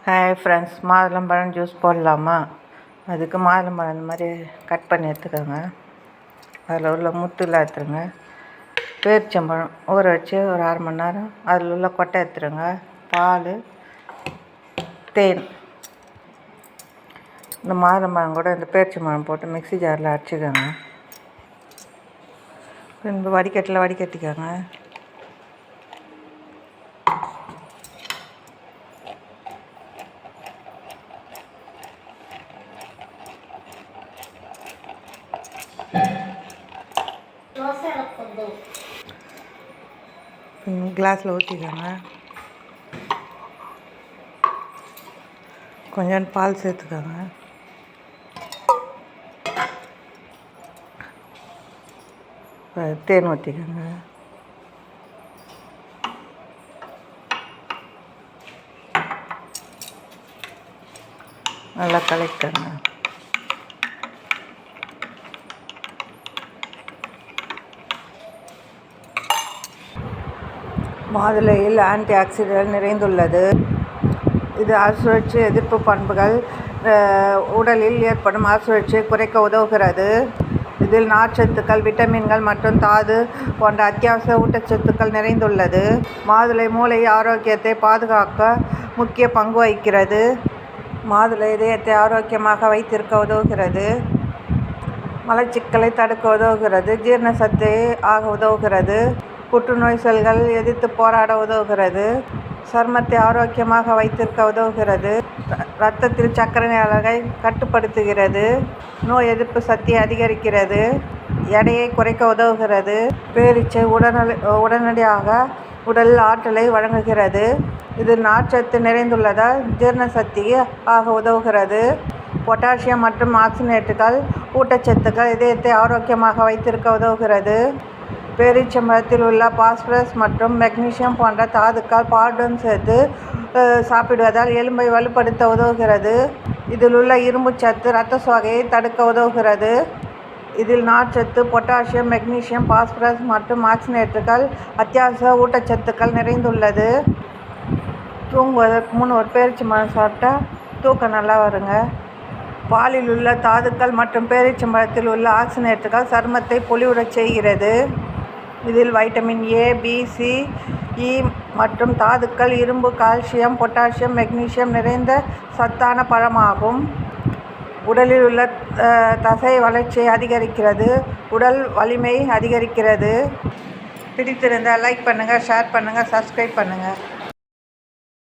Hi friends, மாதுளம்பழம் juice போடலாமா? அதுக்கு மாதுளம்பழம் இந்த மாதிரி கட் பண்ணி எடுத்துக்கோங்க. அதில் உள்ள முத்துலாம் எடுத்துருங்க. பேரிச்சம்பழம் ஊற வச்சு ஒரு 1/2 மணி நேரம் அதில் உள்ள கொட்டை எடுத்துருங்க. பால், தேன், இந்த மாதுளம்பழம் கூட இந்த பேரிச்சம்பழம் போட்டு மிக்ஸி ஜாரில் அடிச்சுக்கோங்க. இந்த வடிகட்டிக்கோங்க. கிளாஸில் ஊற்றிக்கோங்க. கொஞ்சம் பால் சேர்த்துக்கோங்க. தேன் ஊற்றிக்கோங்க. நல்லா கலக்கிக்கோங்க. மாதுளையில் ஆன்டி ஆக்சிடென்ட் நிறைந்துள்ளது. இது ஆழ்சுழற்சி எதிர்ப்பு பண்புகள் உடலில் ஏற்படும் ஆழ்சுழற்சியை குறைக்க உதவுகிறது. இதில் நார்ச்சத்துக்கள், விட்டமின்கள் மற்றும் தாது போன்ற அத்தியாவசிய ஊட்டச்சத்துக்கள் நிறைந்துள்ளது. மாதுளை மூளை ஆரோக்கியத்தை பாதுகாக்க முக்கிய பங்கு வகிக்கிறது. மாதுளை இதயத்தை ஆரோக்கியமாக வைத்திருக்க உதவுகிறது. மலச்சிக்கலை தடுக்க உதவுகிறது. ஜீரண சக்தி ஆக உதவுகிறது. புற்றுநோய் செல்கள் எதிர்த்து போராட உதவுகிறது. சருமத்தை ஆரோக்கியமாக வைத்திருக்க உதவுகிறது. இரத்தத்தில் சர்க்கரை அளவை கட்டுப்படுத்துகிறது. நோய் எதிர்ப்பு சக்தியை அதிகரிக்கிறது. எடையை குறைக்க உதவுகிறது. பேரீச்சை உடனடியாக உடல் ஆற்றலை வழங்குகிறது. இதில் நார்ச்சத்து நிறைந்துள்ளதால் ஜீரண சக்தி ஆக உதவுகிறது. பொட்டாசியம் மற்றும் ஆக்சினேட்டுகள் ஊட்டச்சத்துக்கள் இதயத்தை ஆரோக்கியமாக வைத்திருக்க உதவுகிறது. பேரீச்சம்பழத்தில் உள்ள பாஸ்பரஸ் மற்றும் மெக்னீசியம் போன்ற தாதுக்கள் பாலுடன் சேர்த்து சாப்பிடுவதால் எலும்பை வலுப்படுத்த உதவுகிறது. இதில் உள்ள இரும்பு சத்து இரத்த சோகையை தடுக்க உதவுகிறது. இதில் நார்ச்சத்து, பொட்டாசியம், மெக்னீசியம், பாஸ்பரஸ் மற்றும் ஆக்சினேட்டுகள் அத்தியாவசிய ஊட்டச்சத்துக்கள் நிறைந்துள்ளது. தூங்குவதற்கு முன் ஒரு பேரிச்சம்பழம் சாப்பிட்டா தூக்கம் நல்லா வருங்க. பாலில் உள்ள தாதுக்கள் மற்றும் பேரீச்சம்பழத்தில் உள்ள ஆக்சினேட்டுகள் சருமத்தை பொலிவுறச் செய்கிறது. இதில் வைட்டமின் ஏ, பி, சி, இ மற்றும் தாதுக்கள், இரும்பு, கால்சியம், பொட்டாசியம், மெக்னீசியம் நிறைந்த சத்தான பழமாகும். உடலில் உள்ள தசை வளர்ச்சியை அதிகரிக்கிறது. உடல் வலிமை அதிகரிக்கிறது. பிடித்திருந்தால் லைக் பண்ணுங்கள், ஷேர் பண்ணுங்கள், சப்ஸ்கிரைப் பண்ணுங்கள்.